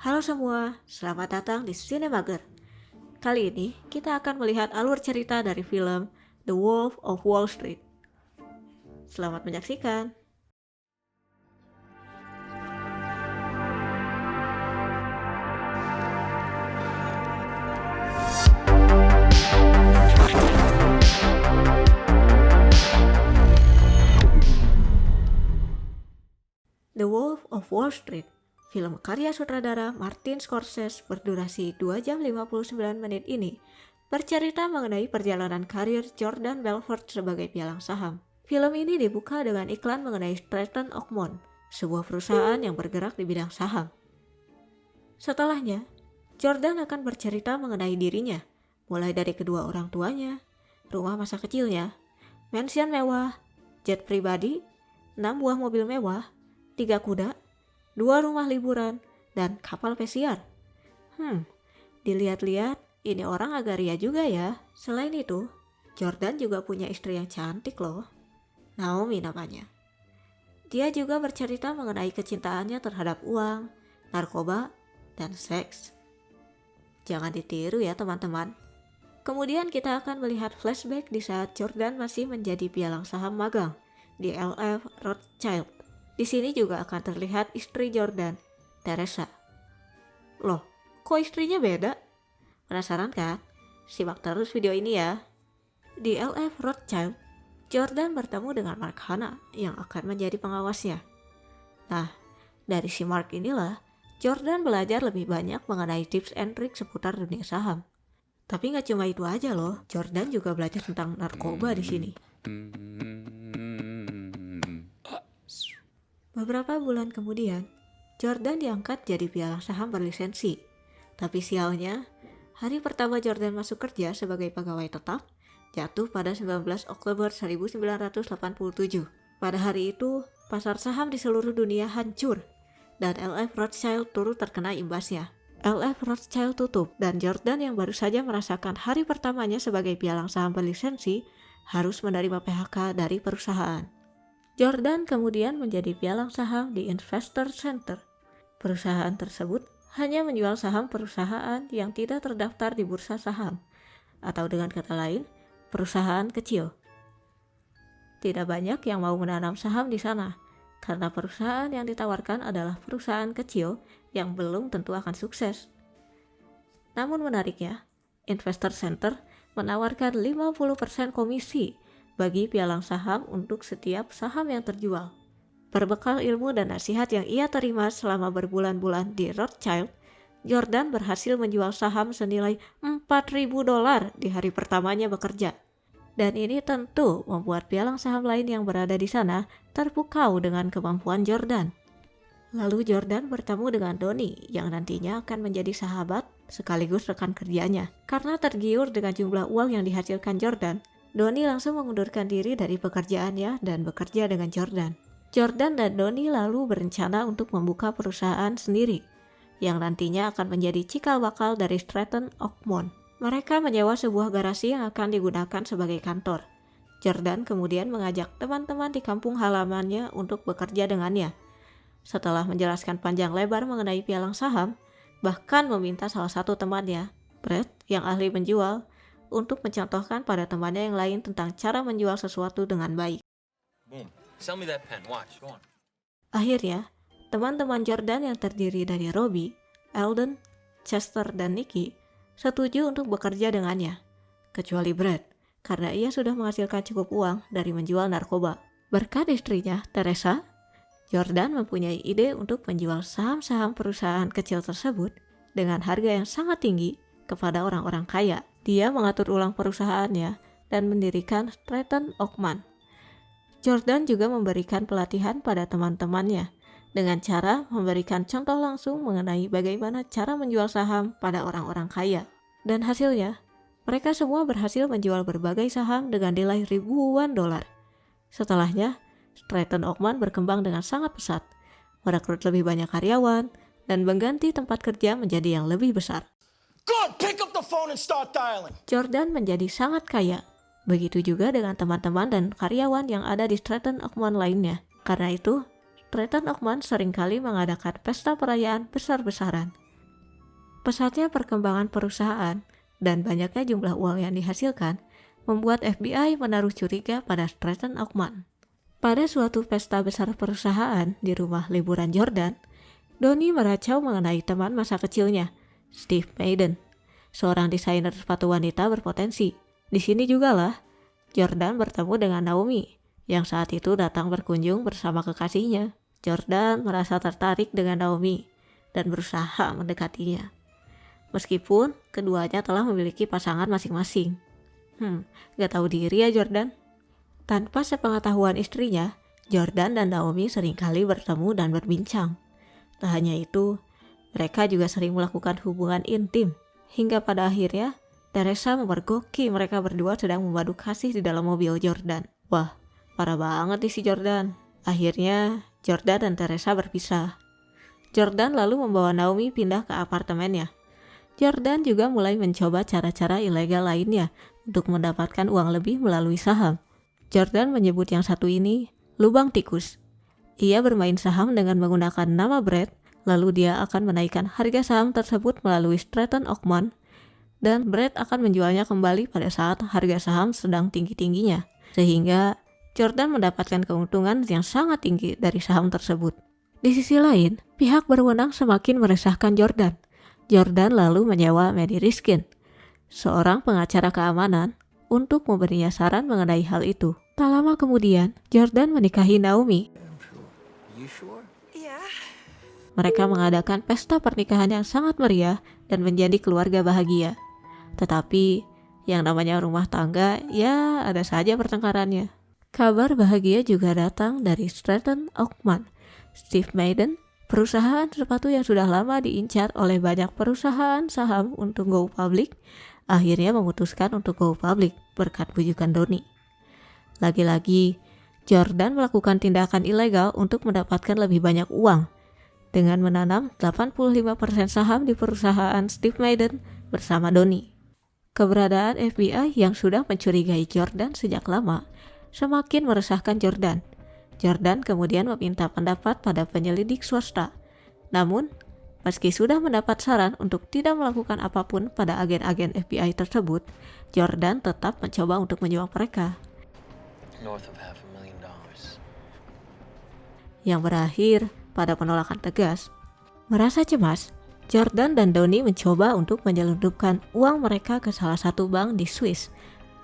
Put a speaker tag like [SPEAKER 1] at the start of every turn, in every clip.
[SPEAKER 1] Halo semua, selamat datang di Cinemager. Kali ini kita akan melihat alur cerita dari film The Wolf of Wall Street. Selamat menyaksikan. The Wolf of Wall Street, film karya sutradara Martin Scorsese berdurasi 2 jam 59 menit ini bercerita mengenai perjalanan karir Jordan Belfort sebagai pialang saham. Film ini dibuka dengan iklan mengenai Stratton Oakmont, sebuah perusahaan yang bergerak di bidang saham. Setelahnya, Jordan akan bercerita mengenai dirinya, mulai dari kedua orang tuanya, rumah masa kecilnya, mansion mewah, jet pribadi, 6 buah mobil mewah, 3 kuda, 2 rumah liburan, dan kapal pesiar. Dilihat-lihat, ini orang agak ria juga ya. Selain itu, Jordan juga punya istri yang cantik loh. Naomi namanya. Dia juga bercerita mengenai kecintaannya terhadap uang, narkoba, dan seks. Jangan ditiru ya teman-teman. Kemudian kita akan melihat flashback di saat Jordan masih menjadi pialang saham magang di LF Rothschild. Di sini juga akan terlihat istri Jordan, Teresa. Loh, kok istrinya beda? Penasaran kan? Simak terus video ini ya. Di LF Rothschild, Jordan bertemu dengan Mark Hanna yang akan menjadi pengawasnya. Nah, dari si Mark inilah, Jordan belajar lebih banyak mengenai tips and trik seputar dunia saham. Tapi nggak cuma itu aja loh, Jordan juga belajar tentang narkoba di sini. Beberapa bulan kemudian, Jordan diangkat jadi pialang saham berlisensi. Tapi sialnya, hari pertama Jordan masuk kerja sebagai pegawai tetap jatuh pada 19 Oktober 1987. Pada hari itu, pasar saham di seluruh dunia hancur dan LF Rothschild turut terkena imbasnya. LF Rothschild tutup dan Jordan yang baru saja merasakan hari pertamanya sebagai pialang saham berlisensi harus menerima PHK dari perusahaan. Jordan kemudian menjadi pialang saham di Investor Center. Perusahaan tersebut hanya menjual saham perusahaan yang tidak terdaftar di bursa saham, atau dengan kata lain, perusahaan kecil. Tidak banyak yang mau menanam saham di sana, karena perusahaan yang ditawarkan adalah perusahaan kecil yang belum tentu akan sukses. Namun menariknya, Investor Center menawarkan 50% komisi bagi pialang saham untuk setiap saham yang terjual. Berbekal ilmu dan nasihat yang ia terima selama berbulan-bulan di Rothschild, Jordan berhasil menjual saham senilai $4.000 di hari pertamanya bekerja. Dan ini tentu membuat pialang saham lain yang berada di sana terpukau dengan kemampuan Jordan. Lalu Jordan bertemu dengan Donnie yang nantinya akan menjadi sahabat sekaligus rekan kerjanya. Karena tergiur dengan jumlah uang yang dihasilkan Jordan, Donnie langsung mengundurkan diri dari pekerjaannya dan bekerja dengan Jordan. Jordan dan Donnie lalu berencana untuk membuka perusahaan sendiri, yang nantinya akan menjadi cikal bakal dari Stratton Oakmont. Mereka menyewa sebuah garasi yang akan digunakan sebagai kantor. Jordan kemudian mengajak teman-teman di kampung halamannya untuk bekerja dengannya. Setelah menjelaskan panjang lebar mengenai pialang saham, bahkan meminta salah satu temannya, Brett, yang ahli menjual, untuk mencontohkan pada temannya yang lain tentang cara menjual sesuatu dengan baik.
[SPEAKER 2] Boom. Sell me that pen. Watch. Go on.
[SPEAKER 1] Akhirnya, teman-teman Jordan yang terdiri dari Robbie, Eldon, Chester, dan Nicky setuju untuk bekerja dengannya, kecuali Brett, karena ia sudah menghasilkan cukup uang dari menjual narkoba. Berkat istrinya, Teresa, Jordan mempunyai ide untuk menjual saham-saham perusahaan kecil tersebut dengan harga yang sangat tinggi kepada orang-orang kaya. Dia mengatur ulang perusahaannya dan mendirikan Stratton Oakmont. Jordan juga memberikan pelatihan pada teman-temannya dengan cara memberikan contoh langsung mengenai bagaimana cara menjual saham pada orang-orang kaya. Dan hasilnya, mereka semua berhasil menjual berbagai saham dengan nilai ribuan dolar. Setelahnya, Stratton Oakmont berkembang dengan sangat pesat, merekrut lebih banyak karyawan, dan mengganti tempat kerja menjadi yang lebih besar.
[SPEAKER 3] Good, pick up the phone and start dialing.
[SPEAKER 1] Jordan menjadi sangat kaya. Begitu juga dengan teman-teman dan karyawan yang ada di Stratton Oakmont lainnya. Karena itu, Stratton Oakmont seringkali mengadakan pesta perayaan besar-besaran. Pesatnya perkembangan perusahaan dan banyaknya jumlah uang yang dihasilkan membuat FBI menaruh curiga pada Stratton Oakman. Pada suatu pesta besar perusahaan di rumah liburan Jordan, Donnie meracau mengenai teman masa kecilnya, Steve Madden, seorang desainer sepatu wanita berpotensi. Di sini jugalah Jordan bertemu dengan Naomi, yang saat itu datang berkunjung bersama kekasihnya. Jordan merasa tertarik dengan Naomi dan berusaha mendekatinya. Meskipun keduanya telah memiliki pasangan masing-masing. Gak tahu diri ya Jordan. Tanpa sepengetahuan istrinya, Jordan dan Naomi seringkali bertemu dan berbincang. Tak hanya itu, mereka juga sering melakukan hubungan intim. Hingga pada akhirnya, Teresa memergoki mereka berdua sedang memadu kasih di dalam mobil Jordan. Wah, parah banget nih si Jordan. Akhirnya, Jordan dan Teresa berpisah. Jordan lalu membawa Naomi pindah ke apartemennya. Jordan juga mulai mencoba cara-cara ilegal lainnya untuk mendapatkan uang lebih melalui saham. Jordan menyebut yang satu ini lubang tikus. Ia bermain saham dengan menggunakan nama Brett, lalu dia akan menaikkan harga saham tersebut melalui Stratton Oakman, dan Brett akan menjualnya kembali pada saat harga saham sedang tinggi-tingginya, sehingga Jordan mendapatkan keuntungan yang sangat tinggi dari saham tersebut. Di sisi lain, pihak berwenang semakin meresahkan Jordan. Jordan lalu menyewa Manny Riskin, seorang pengacara keamanan, untuk memberinya saran mengenai hal itu. Tak lama kemudian, Jordan menikahi Naomi.
[SPEAKER 2] You sure?
[SPEAKER 1] Mereka mengadakan pesta pernikahan yang sangat meriah dan menjadi keluarga bahagia. Tetapi, yang namanya rumah tangga, ya ada saja pertengkarannya. Kabar bahagia juga datang dari Stratton Oakman. Steve Madden, perusahaan sepatu yang sudah lama diincar oleh banyak perusahaan saham untuk go public, akhirnya memutuskan untuk go public berkat bujukan Donnie. Lagi-lagi, Jordan melakukan tindakan ilegal untuk mendapatkan lebih banyak uang dengan menanam 85% saham di perusahaan Steve Madden bersama Donnie. Keberadaan FBI yang sudah mencurigai Jordan sejak lama semakin meresahkan Jordan. Jordan kemudian meminta pendapat pada penyelidik swasta. Namun, meski sudah mendapat saran untuk tidak melakukan apapun pada agen-agen FBI tersebut, Jordan tetap mencoba untuk menjebak mereka.
[SPEAKER 2] North of $500,000.
[SPEAKER 1] Yang berakhir pada penolakan tegas. Merasa cemas, Jordan dan Donnie mencoba untuk menyelundupkan uang mereka ke salah satu bank di Swiss.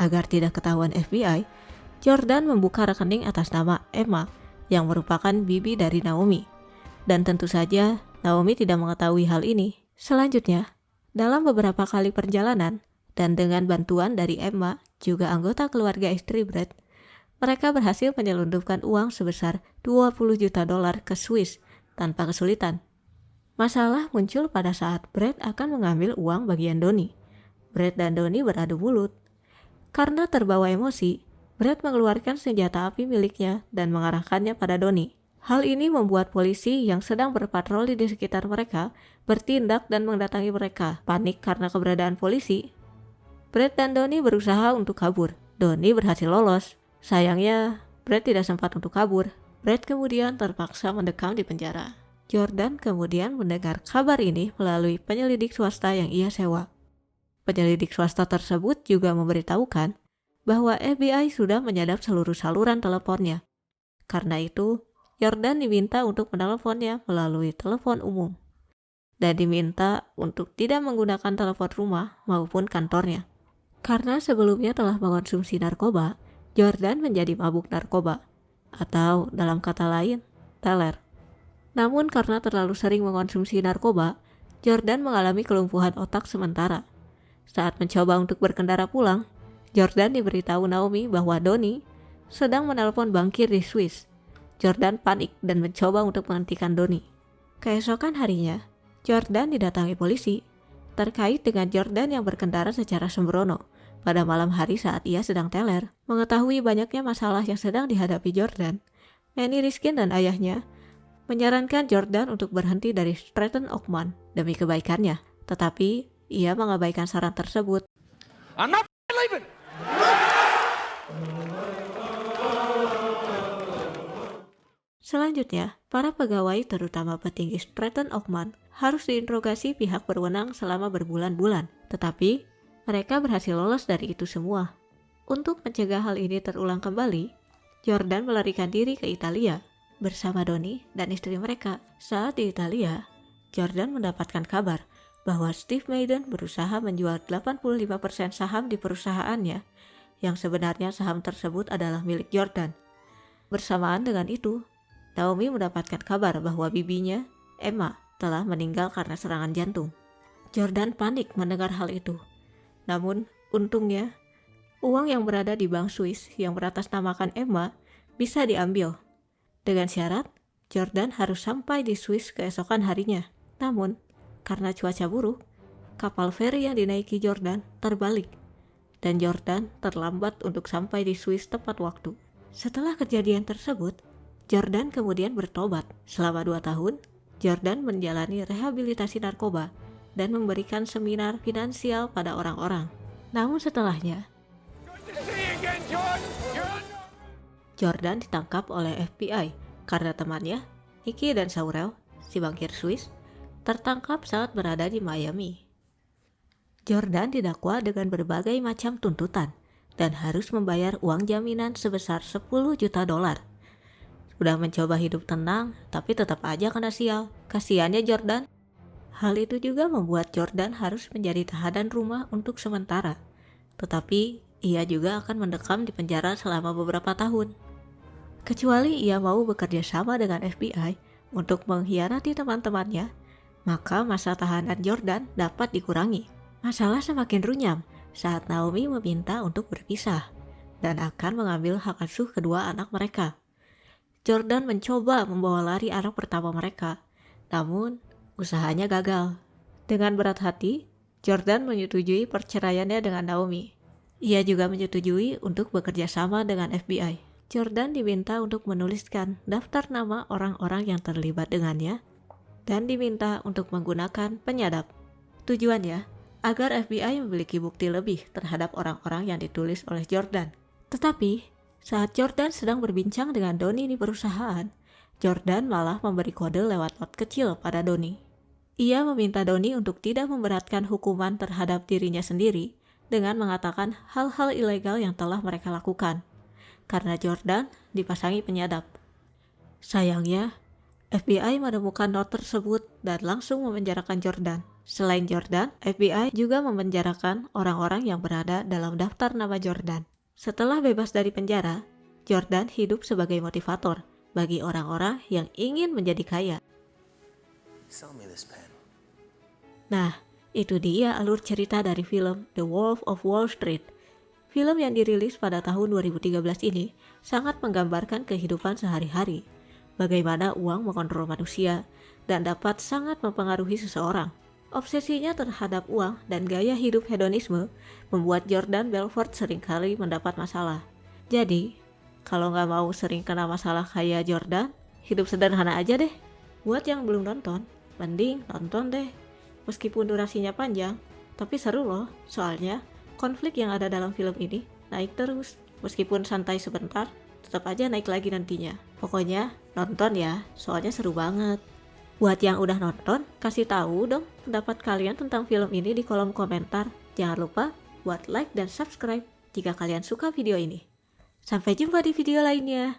[SPEAKER 1] Agar tidak ketahuan FBI, Jordan membuka rekening atas nama Emma, yang merupakan bibi dari Naomi. Dan tentu saja, Naomi tidak mengetahui hal ini. Selanjutnya, dalam beberapa kali perjalanan, dan dengan bantuan dari Emma, juga anggota keluarga istri Brett, mereka berhasil menyelundupkan uang sebesar $20 juta ke Swiss tanpa kesulitan. Masalah muncul pada saat Brett akan mengambil uang bagian Donnie. Brett dan Donnie beradu mulut. Karena terbawa emosi, Brett mengeluarkan senjata api miliknya dan mengarahkannya pada Donnie. Hal ini membuat polisi yang sedang berpatroli di sekitar mereka bertindak dan mendatangi mereka. Panik karena keberadaan polisi, Brett dan Donnie berusaha untuk kabur. Donnie berhasil lolos. Sayangnya, Brett tidak sempat untuk kabur. Brett kemudian terpaksa mendekam di penjara. Jordan kemudian mendengar kabar ini melalui penyelidik swasta yang ia sewa. Penyelidik swasta tersebut juga memberitahukan bahwa FBI sudah menyadap seluruh saluran teleponnya. Karena itu, Jordan diminta untuk meneleponnya melalui telepon umum. Dan diminta untuk tidak menggunakan telepon rumah maupun kantornya. Karena sebelumnya telah mengonsumsi narkoba, Jordan menjadi mabuk narkoba, atau dalam kata lain, teler. Namun karena terlalu sering mengonsumsi narkoba, Jordan mengalami kelumpuhan otak sementara. Saat mencoba untuk berkendara pulang, Jordan diberitahu Naomi bahwa Donnie sedang menelpon bankir di Swiss. Jordan panik dan mencoba untuk menghentikan Donnie. Keesokan harinya, Jordan didatangi polisi terkait dengan Jordan yang berkendara secara sembrono pada malam hari saat ia sedang teler. Mengetahui banyaknya masalah yang sedang dihadapi Jordan, Manny Riskin dan ayahnya menyarankan Jordan untuk berhenti dari Stratton Oakman demi kebaikannya. Tetapi ia mengabaikan saran tersebut.
[SPEAKER 3] I'm not leaving.
[SPEAKER 1] Selanjutnya, para pegawai terutama petinggi Stratton Oakmont harus diinterogasi pihak berwenang selama berbulan-bulan. Tetapi, mereka berhasil lolos dari itu semua. Untuk mencegah hal ini terulang kembali, Jordan melarikan diri ke Italia bersama Donnie dan istri mereka. Saat di Italia, Jordan mendapatkan kabar bahwa Steve Madden berusaha menjual 85% saham di perusahaannya, yang sebenarnya saham tersebut adalah milik Jordan. Bersamaan dengan itu, Naomi mendapatkan kabar bahwa bibinya, Emma, telah meninggal karena serangan jantung. Jordan panik mendengar hal itu. Namun, untungnya, uang yang berada di bank Swiss yang beratasnamakan Emma bisa diambil. Dengan syarat, Jordan harus sampai di Swiss keesokan harinya. Namun, karena cuaca buruk, kapal feri yang dinaiki Jordan terbalik, dan Jordan terlambat untuk sampai di Swiss tepat waktu. Setelah kejadian tersebut, Jordan kemudian bertobat. Selama 2 tahun, Jordan menjalani rehabilitasi narkoba dan memberikan seminar finansial pada orang-orang. Namun setelahnya, Jordan ditangkap oleh FBI karena temannya, Nicky dan Saurel, si bankir Swiss, tertangkap saat berada di Miami. Jordan didakwa dengan berbagai macam tuntutan dan harus membayar uang jaminan sebesar $10 juta. Udah mencoba hidup tenang, tapi tetap aja kena sial. Kasiannya Jordan. Hal itu juga membuat Jordan harus menjadi tahanan rumah untuk sementara. Tetapi, ia juga akan mendekam di penjara selama beberapa tahun. Kecuali ia mau bekerja sama dengan FBI untuk mengkhianati teman-temannya, maka masa tahanan Jordan dapat dikurangi. Masalah semakin runyam saat Naomi meminta untuk berpisah dan akan mengambil hak asuh kedua anak mereka. Jordan mencoba membawa lari anak pertama mereka, namun usahanya gagal. Dengan berat hati, Jordan menyetujui perceraiannya dengan Naomi. Ia juga menyetujui untuk bekerja sama dengan FBI. Jordan diminta untuk menuliskan daftar nama orang-orang yang terlibat dengannya dan diminta untuk menggunakan penyadap. Tujuannya agar FBI memiliki bukti lebih terhadap orang-orang yang ditulis oleh Jordan. Tetapi, saat Jordan sedang berbincang dengan Donnie di perusahaan, Jordan malah memberi kode lewat not kecil pada Donnie. Ia meminta Donnie untuk tidak memberatkan hukuman terhadap dirinya sendiri dengan mengatakan hal-hal ilegal yang telah mereka lakukan, karena Jordan dipasangi penyadap. Sayangnya, FBI menemukan not tersebut dan langsung memenjarakan Jordan. Selain Jordan, FBI juga memenjarakan orang-orang yang berada dalam daftar nama Jordan. Setelah bebas dari penjara, Jordan hidup sebagai motivator bagi orang-orang yang ingin menjadi kaya.
[SPEAKER 2] Sell me this pen.
[SPEAKER 1] Nah, itu dia alur cerita dari film The Wolf of Wall Street. Film yang dirilis pada tahun 2013 ini sangat menggambarkan kehidupan sehari-hari, bagaimana uang mengontrol manusia dan dapat sangat mempengaruhi seseorang. Obsesinya terhadap uang dan gaya hidup hedonisme membuat Jordan Belfort seringkali mendapat masalah. Jadi, kalau nggak mau sering kena masalah kayak Jordan, hidup sederhana aja deh. Buat yang belum nonton, mending nonton deh. Meskipun durasinya panjang, tapi seru loh. Soalnya, konflik yang ada dalam film ini naik terus. Meskipun santai sebentar, tetap aja naik lagi nantinya. Pokoknya, nonton ya, soalnya seru banget. Buat yang udah nonton, kasih tahu dong pendapat kalian tentang film ini di kolom komentar. Jangan lupa buat like dan subscribe jika kalian suka video ini. Sampai jumpa di video lainnya.